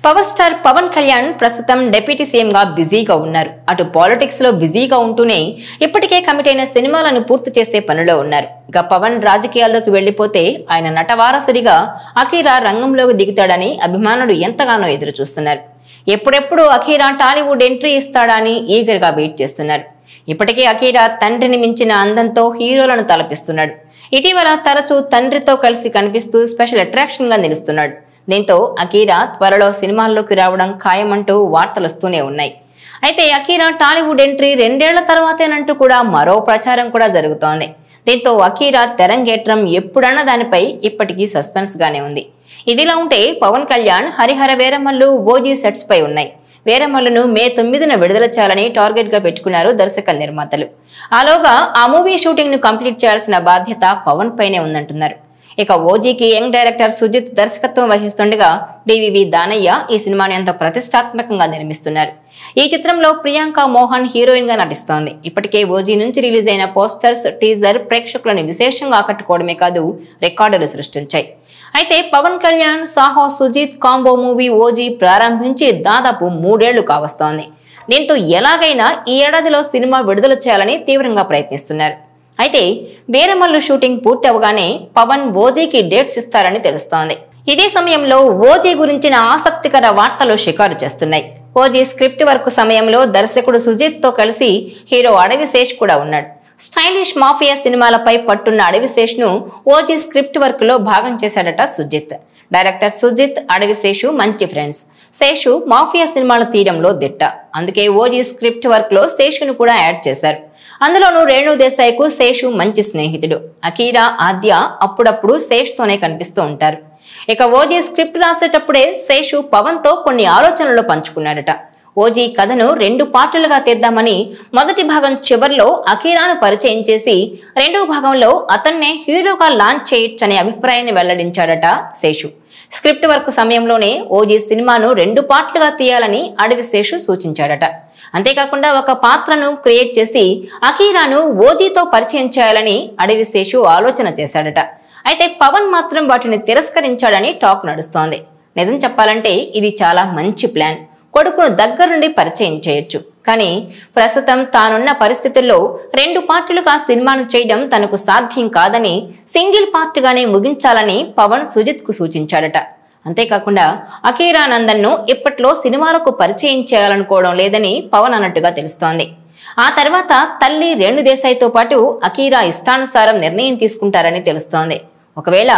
Power star Pawan Kalyan ప్రస్తుతం deputy సీఎంగా బిజీగా ఉన్నారు. అటు పాలిటిక్స్ లో బిజీగా ఉంటూనే ఇప్పటికే కమిట్ అయిన సినిమాలను పూర్తి చేసే పనిలో ఉన్నారు. ఇక పవన్ రాజకీయాల్లోకి వెళ్లిపోతే ఆయన నటవారసుడిగా అఖీరా రంగంలోకి దిగుతాడని అభిమానులు ఎంతగానో ఎదురు చూస్తున్నారు. ఎప్పుడెప్పుడు అఖీరా టాలీవుడ్ ఎంట్రీ ఇస్తాడా అని ఈగర్ గా వెయిట్ చేస్తున్నారు. ఇప్పటికే అఖీరా తండ్రిని మించిన అందంతో హీరోలను తలపిస్తున్నాడు. ఇటీవల తరచూ తండ్రితో కలిసి కనిపిస్తూ స్పెషల్ అట్రాక్షన్ గా నిలుస్తున్నాడు. దీంతో అఖీరా త్వరలో సినిమాల్లోకి రావడం ఖాయమంటూ వార్తలు వస్తూనే ఉన్నాయి. అయితే అఖీరా టాలీవుడ్ ఎంట్రీ 2 ఏళ్ల తర్వాతేనంటూ కూడా మరో ప్రచారం కూడా జరుగుతోంది. దీంతో అఖీరా తెరంగేట్రం ఎప్పుడన్న దానిపై ఇప్పటికీ సస్పెన్స్ గానే ఉంది. ఇదిలా ఉంటే పవన్ కళ్యాణ్ హరిహర వీరమల్లు ఓజీ సెట్స్ పై ఉన్నాయి. వీరమల్లును మే 9న విడుదల చేయాలని టార్గెట్ గా పెట్టుకున్నారు దర్శక నిర్మాతలు. ఆలోగా ఆ మూవీ షూటింగ్ ను కంప్లీట్ చేయాల్సిన బాధ్యత పవన్ పైనే ఉందంటున్నారు. ఇక ఓజీకి యంగ్ డైరెక్టర్ సుజిత్ దర్శకత్వం వహిస్తుండగా డివివి దానయ్య ఈ సినిమాని ఎంతో ప్రతిష్టాత్మకంగా నిర్మిస్తున్నారు. ఈ చిత్రంలో ప్రియాంక మోహన్ హీరోయిన్ గా నటిస్తోంది. ఇప్పటికే ఓజీ నుంచి రిలీజ్ అయిన పోస్టర్స్, టీజర్ ప్రేక్షకులను విశేషంగా ఆకట్టుకోవడమే కాదు రికార్డులు సృష్టించాయి. అయితే Pawan Kalyan, Saaho, Sujeeth combo movie OG ప్రారంభించి దాదాపు 3 ఏళ్లు కావస్తోంది. దీంతో ఎలాగైనా ఈ ఏడాదిలో సినిమా విడుదల చేయాలని తీవ్రంగా ప్రయత్నిస్తున్నారు. అయితే వీరమల్లు షూటింగ్ పూర్తి అవగానే పవన్ ఓజీకి డేట్స్ ఇస్తారని తెలుస్తోంది. ఇదే సమయంలో ఓజీ గురించిన ఆసక్తికర వార్తలు షికారు చేస్తున్నాయి. ఓజీ స్క్రిప్ట్ వర్క్ సమయంలో దర్శకుడు సుజిత్ తో కలిసి హీరో అడవిశేష్ కూడా ఉన్నాడు. స్టైలిష్ మాఫియా సినిమాలపై పట్టున్న అడవిశేష్ ను ఓజీ స్క్రిప్ట్ వర్క్ లో భాగం చేశాడట సుజిత్. డైరెక్టర్ సుజిత్, అడవిశేషు మంచి ఫ్రెండ్స్. శేషు మాఫియా సినిమాలు తీయడంలో దిట్ట. అందుకే ఓజీ స్క్రిప్ట్ వర్క్ లో శేషును కూడా యాడ్ చేశారు. అందులోనూ రేణు దేశాయ్కు శేషు మంచి స్నేహితుడు. అఖీరా, ఆద్య అప్పుడప్పుడు శేష్ తోనే కనిపిస్తూ ఉంటారు. ఇక ఓజీ స్క్రిప్ట్ రాసేటప్పుడే శేషు పవన్ తో కొన్ని ఆలోచనలు పంచుకున్నాడట. ఓజీ కథను 2 పార్టులుగా తీద్దామని మొదటి భాగం చివర్లో అఖీరాను పరిచయం చేసి 2వ భాగంలో అతన్నే హీరోగా లాంచ్ చేయొచ్చనే అభిప్రాయాన్ని వెల్లడించాడట శేషు. స్క్రిప్ట్ వర్క్ సమయంలోనే ఓజీ సినిమాను 2 పార్ట్లుగా తీయాలని అడవిశేషు సూచించాడట. అంతేకాకుండా ఒక పాత్రను క్రియేట్ చేసి అఖీరాను ఓజీతో పరిచయం చేయాలని అడవిశేషు ఆలోచన చేశాడట. అయితే పవన్ మాత్రం వాటిని తిరస్కరించాడని టాక్ నడుస్తోంది. నిజం చెప్పాలంటే ఇది చాలా మంచి ప్లాన్. కొడుకును దగ్గరుండి పరిచయం చేయొచ్చు. కానీ ప్రస్తుతం తానున్న పరిస్థితుల్లో 2 పార్టులుగా సినిమాను చేయడం తనకు సాధ్యం కాదని సింగిల్ పార్ట్గానే ముగించాలని పవన్ సుజిత్ కు సూచించాడట. అంతేకాకుండా అఖీరా నందన్ ను ఇప్పట్లో సినిమాలకు పరిచయం చేయాలనుకోవడం లేదని పవన్ అన్నట్టుగా తెలుస్తోంది. ఆ తర్వాత తల్లి రేణు దేశాయ్తో పాటు అఖీరా ఇష్టానుసారం నిర్ణయం తీసుకుంటారని తెలుస్తోంది. ఒకవేళ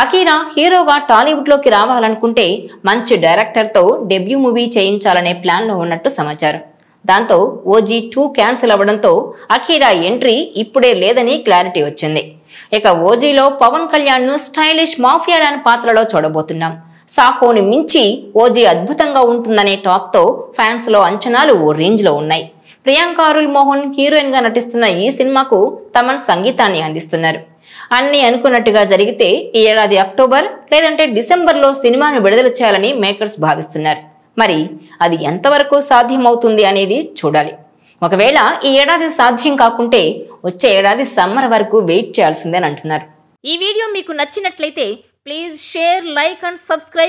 అఖీరా హీరోగా టాలీవుడ్ లోకి రావాలనుకుంటే మంచి డైరెక్టర్ తో డెబ్యూ మూవీ చేయించాలనే ప్లాన్ లో ఉన్నట్టు సమాచారం. దాంతో ఓజీ 2 క్యాన్సిల్ అవ్వడంతో అఖీరా ఎంట్రీ ఇప్పుడే లేదని క్లారిటీ వచ్చింది. ఇక ఓజీలో పవన్ కళ్యాణ్ ను స్టైలిష్ మాఫియా డాన్ పాత్రలో చూడబోతున్నాం. సాహోని మించి ఓజీ అద్భుతంగా ఉంటుందనే టాక్ తో ఫ్యాన్స్ లో అంచనాలు ఓ రేంజ్ లో ఉన్నాయి. ప్రియాంక అరుల్ మోహన్ హీరోయిన్ గా నటిస్తున్న ఈ సినిమాకు తమన్ సంగీతాన్ని అందిస్తున్నారు. అన్ని అనుకున్నట్టుగా జరిగితే ఈ ఏడాది అక్టోబర్ లేదంటే డిసెంబర్లో సినిమాను విడుదల చేయాలని మేకర్స్ భావిస్తున్నారు. మరి అది ఎంతవరకు సాధ్యమవుతుంది అనేది చూడాలి. ఒకవేళ ఈ ఏడాది సాధ్యం కాకుంటే వచ్చే ఏడాది సమ్మర్ వరకు వెయిట్ చేయాల్సిందేనంటున్నారు. ఈ వీడియో మీకు నచ్చినట్లయితే please share, like and subscribe.